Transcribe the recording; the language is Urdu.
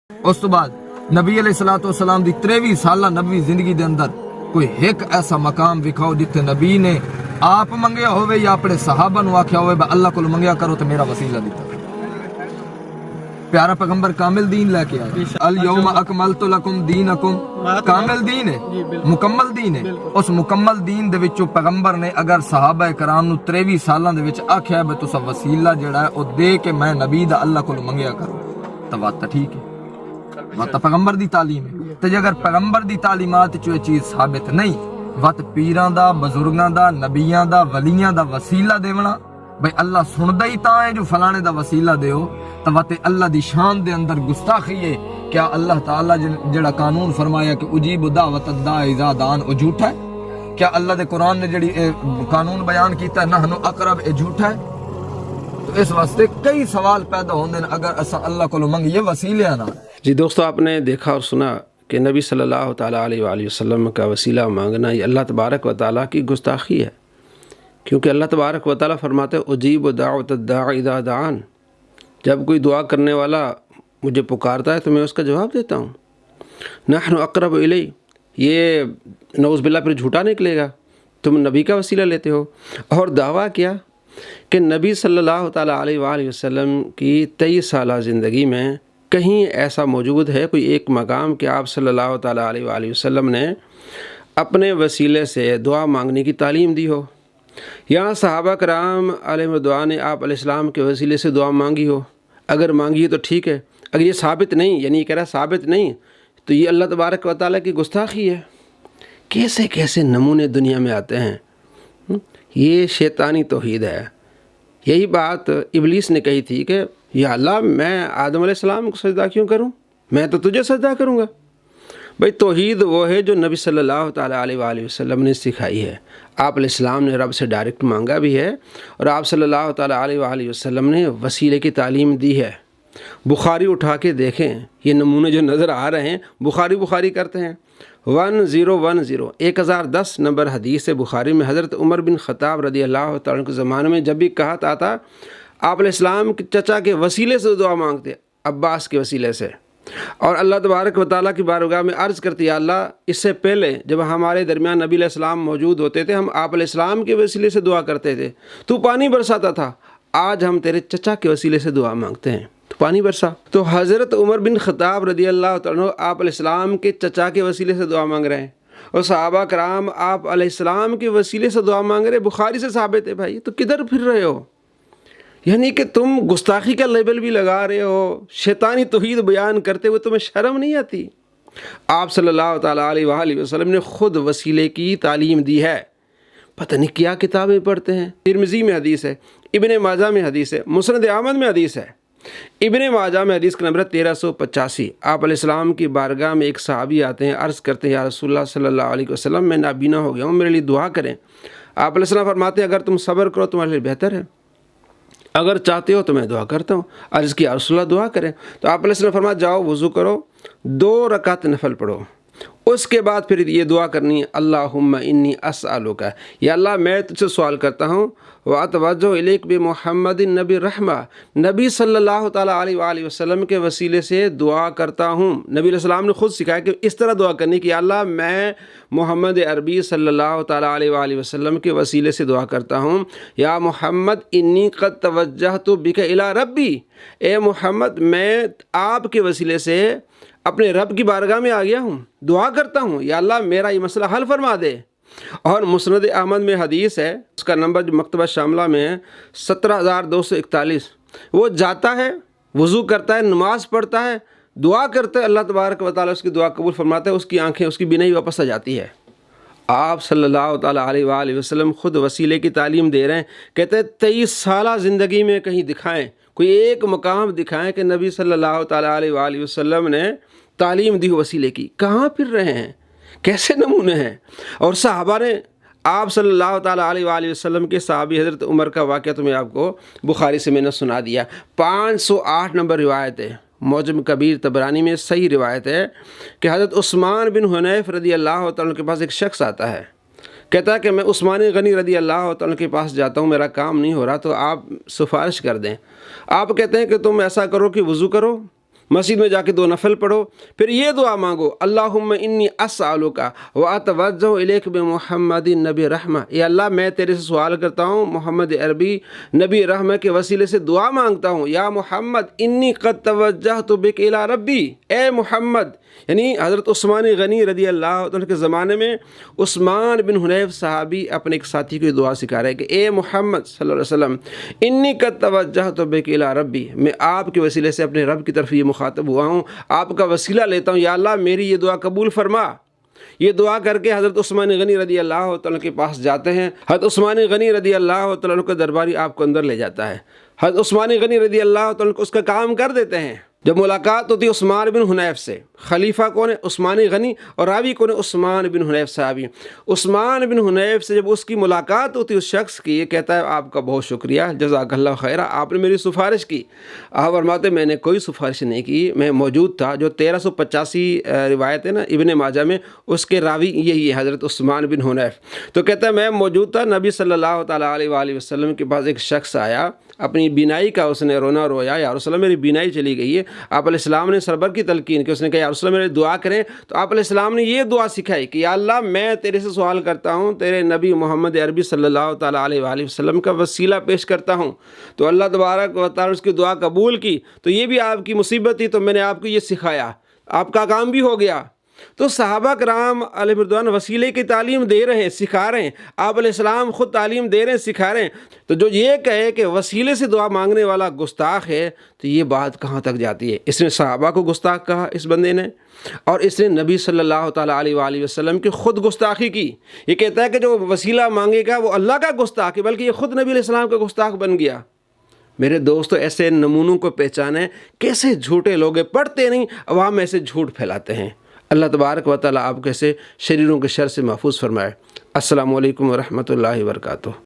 اس تو بعد نبی علیہ الصلوۃ والسلام دی 23 سالہ نبوی زندگی دے اندر کوئی ایک ایسا مقام وکھاؤ جتھے نبی نے آپ منگیا ہوئے یا اپنے صحابہ نو آکھیا ہوئے اللہ کو منگیا کرو تو میرا وسیلہ دیتا۔ پیارا پیغمبر کامل دین لے کے آیا، الیوم اکملت لکم دینکم، کامل دین ہے، مکمل دین ہے۔ اس مکمل دین دے وچوں پیغمبر نے اگر صحابہ کرام نو 23 سالاں دے وچ آکھیا ہے تسا وسیلہ جڑا ہے او دے کے میں نبی دا اللہ کو منگیا کرو تو بات ٹھیک ہے، بات پیغمبر دی تعلیم ہے۔ تے اگر پیغمبر دی تعلیمات چ یہ چیز ثابت نہیں، وقت پیراں دا، بزرگاں دا، نبیاں دا، ولیاں دا وسیلہ دیونا بھئی اللہ سندا ہی تاں ہے جو فلانے دا وسیلہ دیو، تو وقت اللہ دی شان دے اندر گستاخی ہے۔ کیا اللہ تعالیٰ جڑا قانون فرمایا کہ اجیب دعوت الداع اذا دعان، او جھوٹا ہے؟ کیا اللہ دے قرآن نے جڑی قانون بیان کیتا ہے نحن اقرب، اے جھوٹا ہے؟ تو اس واسطے کئی سوال پیدا ہوندے ہیں اگر اسا اللہ کو منگیے وسیلے نہ۔ جی دوستو، آپ نے دیکھا اور سنا کہ نبی صلی اللہ تعالیٰ علیہ وآلہ وسلم کا وسیلہ مانگنا یہ اللہ تبارک و تعالیٰ کی گستاخی ہے، کیونکہ اللہ تبارک و تعالیٰ فرماتے ہیں اجیب دعوت الداع اذا دعان، جب کوئی دعا کرنے والا مجھے پکارتا ہے تو میں اس کا جواب دیتا ہوں۔ نحن اقرب الیہ، یہ نعوذ باللہ پھر جھوٹا نکلے گا، تم نبی کا وسیلہ لیتے ہو۔ اور دعویٰ کیا کہ نبی صلی اللہ تعالیٰ علیہ وآلہ وسلم کی 23 سالہ زندگی میں کہیں ایسا موجود ہے کوئی ایک مقام کہ آپ صلی اللہ تعالیٰ علیہ وآلہ وسلم نے اپنے وسیلے سے دعا مانگنے کی تعلیم دی ہو، یہاں صحابہ کرام علیہ الرضوان نے آپ علیہ السلام کے وسیلے سے دعا مانگی ہو؟ اگر مانگی ہے تو ٹھیک ہے، اگر یہ ثابت نہیں، یعنی یہ کہہ رہا ثابت نہیں، تو یہ اللہ تبارک و تعالیٰ کی گستاخی ہے۔ کیسے کیسے نمونے دنیا میں آتے ہیں، یہ شیطانی توحید ہے۔ یہی بات ابلیس نے کہی تھی کہ یا اللہ میں آدم علیہ السلام کو سجدہ کیوں کروں، میں تو تجھے سجدہ کروں گا۔ بھئی توحید وہ ہے جو نبی صلی اللہ تعالیٰ علیہ وآلہ وسلم نے سکھائی ہے۔ آپ علیہ السلام نے رب سے ڈائریکٹ مانگا بھی ہے، اور آپ صلی اللہ تعالیٰ علیہ وآلہ وسلم نے وسیلے کی تعلیم دی ہے۔ بخاری اٹھا کے دیکھیں، یہ نمونے جو نظر آ رہے ہیں بخاری کرتے ہیں۔ 1010 1010 نمبر حدیث بخاری میں حضرت عمر بن خطاب رضی اللہ تعالیٰ کے زمانے میں جب بھی کہا تھا آپ علیہ السلام کے چچا کے وسیلے سے دعا مانگتے، عباس کے وسیلے سے، اور اللہ تبارک و تعالیٰ کی بارگاہ میں عرض کرتی یا اللہ اس سے پہلے جب ہمارے درمیان نبی علیہ السلام موجود ہوتے تھے ہم آپ علیہ السلام کے وسیلے سے دعا کرتے تھے، تو پانی برساتا تھا، آج ہم تیرے چچا کے وسیلے سے دعا مانگتے ہیں تو پانی برسا۔ تو حضرت عمر بن خطاب رضی اللہ تعالیٰ آپ علیہ السلام کے چچا کے وسیلے سے دعا مانگ رہے ہیں، اور صحابہ کرام آپ علیہ السلام کے وسیلے سے دعا مانگ رہے، بخاری سے ثابت ہے۔ بھائی تو کدھر پھر رہے ہو؟ یعنی کہ تم گستاخی کا لیبل بھی لگا رہے ہو، شیطانی توحید بیان کرتے ہوئے تمہیں شرم نہیں آتی؟ آپ صلی اللہ تعالیٰ علیہ وآلہ وسلم نے خود وسیلے کی تعلیم دی ہے، پتہ نہیں کیا کتابیں پڑھتے ہیں۔ ترمذی میں حدیث ہے، ابن ماجہ میں حدیث ہے، مسند احمد میں حدیث ہے۔ ابن ماجہ میں حدیث کا نمبر 1385۔ آپ علیہ السلام کی بارگاہ میں ایک صحابی آتے ہیں، عرض کرتے ہیں یا رسول اللہ صلی اللہ علیہ وسلم میں نابینا ہو گیا ہوں، میرے لیے دعا کریں۔ آپ علیہ السلام فرماتے ہیں اگر تم صبر کرو تمہارے لیے بہتر ہے، اگر چاہتے ہو تو میں دعا کرتا ہوں۔ عرض کی یا رسول اللہ دعا کریں، تو آپ علیہ السلام فرمایا جاؤ وضو کرو، 2 رکعت نفل پڑھو، اس کے بعد پھر یہ دعا کرنی ہے اللہم انی اسألک، یا اللہ میں تجھ سے سوال کرتا ہوں واتوجہ الیک بمحمد نبی رحمہ، نبی صلی اللہ تعالیٰ علیہ وآلہ وسلم کے وسیلے سے دعا کرتا ہوں۔ نبی علیہ السلام نے خود سکھایا کہ اس طرح دعا کرنی کہ یا اللہ میں محمد عربی صلی اللہ تعالیٰ علیہ وآلہ وسلم کے وسیلے سے دعا کرتا ہوں، یا محمد انی قد توجہت بک الی ربی، اے محمد میں آپ کے وسیلے سے اپنے رب کی بارگاہ میں آ گیا ہوں، دعا کرتا ہوں یا اللہ میرا یہ مسئلہ حل فرما دے۔ اور مسند احمد میں حدیث ہے، اس کا نمبر جو مکتبہ شاملہ میں ہے 17241، وہ جاتا ہے وضو کرتا ہے، نماز پڑھتا ہے، دعا کرتا ہے، اللہ تبارک و تعالیٰ اس کی دعا قبول فرماتا ہے، اس کی آنکھیں، اس کی بینائی واپس آ جاتی ہے۔ آپ صلی اللہ تعالیٰ علیہ وآلہ وسلم خود وسیلے کی تعلیم دے رہے ہیں، کہتے ہیں 23 سالہ زندگی میں کہیں دکھائیں، کوئی ایک مقام دکھائیں کہ نبی صلی اللہ تعالیٰ علیہ وآلہ وسلم نے تعلیم دی وسیلے کی۔ کہاں پھر رہے ہیں؟ کیسے نمونے ہیں؟ اور صحابہ نے آپ صلی اللہ تعالیٰ علیہ وآلہ وسلم کے صحابی حضرت عمر کا واقعہ تو میں آپ کو بخاری سے میں نے سنا دیا۔ 508 نمبر روایت ہے، معجم کبیر طبرانی میں صحیح روایت ہے کہ حضرت عثمان بن حنیف رضی اللہ تعالیٰ کے پاس ایک شخص آتا ہے، کہتا ہے کہ میں عثمان غنی رضی اللہ تعالیٰ کے پاس جاتا ہوں، میرا کام نہیں ہو رہا تو آپ سفارش کر دیں۔ آپ کہتے ہیں کہ تم ایسا کرو کہ وضو کرو، مسجد میں جا کے 2 نفل پڑھو، پھر یہ دعا مانگو، اللہم انی اسألک و اتوجہ الیک بمحمد نبی رحمہ، اے اللہ میں تیرے سے سوال کرتا ہوں محمد عربی نبی رحمہ کے وسیلے سے دعا مانگتا ہوں، یا محمد انی قد توجہت بک الی ربی، اے محمد، یعنی حضرت عثمان غنی رضی اللہ عنہ کے زمانے میں عثمان بن حنیف صحابی اپنے ایک ساتھی کو یہ دعا سکھا رہے ہیں کہ اے محمد صلی اللہ علیہ وسلم انی قد توجہت بک الی ربی، میں آپ کے وسیلے سے اپنے رب کی طرف یہ مخاطب ہوا ہوں، آپ کا وسیلہ لیتا ہوں، یا اللہ میری یہ دعا قبول فرما۔ یہ دعا کر کے حضرت عثمان غنی رضی اللہ تعالیٰ کے پاس جاتے ہیں، حضرت عثمان غنی رضی اللہ تعالیٰ کا درباری آپ کو اندر لے جاتا ہے، حضرت عثمان غنی رضی اللہ تعالیٰ کو اس کا کام کر دیتے ہیں۔ جب ملاقات ہوتی ہے عثمان بن حنیف سے، خلیفہ کون ہے؟ عثمان غنی، اور راوی کون ہے؟ عثمان بن حنیف صحابی۔ عثمان بن حنیف سے جب اس کی ملاقات ہوتی ہے اس شخص کی، یہ کہتا ہے آپ کا بہت شکریہ، جزاک اللہ خیرہ، آپ نے میری سفارش کی۔ آپ فرماتے میں نے کوئی سفارش نہیں کی، میں موجود تھا۔ جو 1385 روایت ہے نا ابن ماجہ میں، اس کے راوی یہی ہے حضرت عثمان بن حنیف۔ تو کہتا ہے میں موجود تھا، نبی صلی اللہ تعالیٰ علیہ وآلہ وسلم کے پاس ایک شخص آیا، اپنی بینائی کا اس نے رونا رویا، یا رسول اللہ میری بینائی چلی گئی ہے۔ آپ علیہ السلام نے سربر کی تلقین کی، اس نے کہا یا رسول اللہ میرے دعا کریں، تو آپ علیہ السلام نے یہ دعا سکھائی کہ یا اللہ میں تیرے سے سوال کرتا ہوں، تیرے نبی محمد عربی صلی اللہ تعالیٰ علیہ وآلہ وسلم کا وسیلہ پیش کرتا ہوں، تو اللہ تبارک و تعالیٰ اس کی دعا قبول کی۔ تو یہ بھی آپ کی مصیبت تھی، تو میں نے آپ کو یہ سکھایا، آپ کا کام بھی ہو گیا۔ تو صحابہ کرام علیہ رضوان وسیلے کی تعلیم دے رہے ہیں، سکھا رہے ہیں، آپ علیہ السلام خود تعلیم دے رہے ہیں، سکھا رہے ہیں۔ تو جو یہ کہے کہ وسیلے سے دعا مانگنے والا گستاخ ہے، تو یہ بات کہاں تک جاتی ہے؟ اس نے صحابہ کو گستاخ کہا اس بندے نے، اور اس نے نبی صلی اللہ تعالیٰ علیہ وآلہ وسلم کی خود گستاخی کی۔ یہ کہتا ہے کہ جو وسیلہ مانگے گا وہ اللہ کا گستاخ ہے، بلکہ یہ خود نبی علیہ السلام کا گستاخ بن گیا۔ میرے دوستو ایسے نمونوں کو پہچانیں، کیسے جھوٹے لوگ ہیں، پڑھتے نہیں، عوام میں ایسے جھوٹ پھیلاتے ہیں۔ اللہ تبارک و تعالیٰ آپ کیسے شریروں کے شر سے محفوظ فرمائے۔ السلام علیکم ورحمۃ اللہ وبرکاتہ۔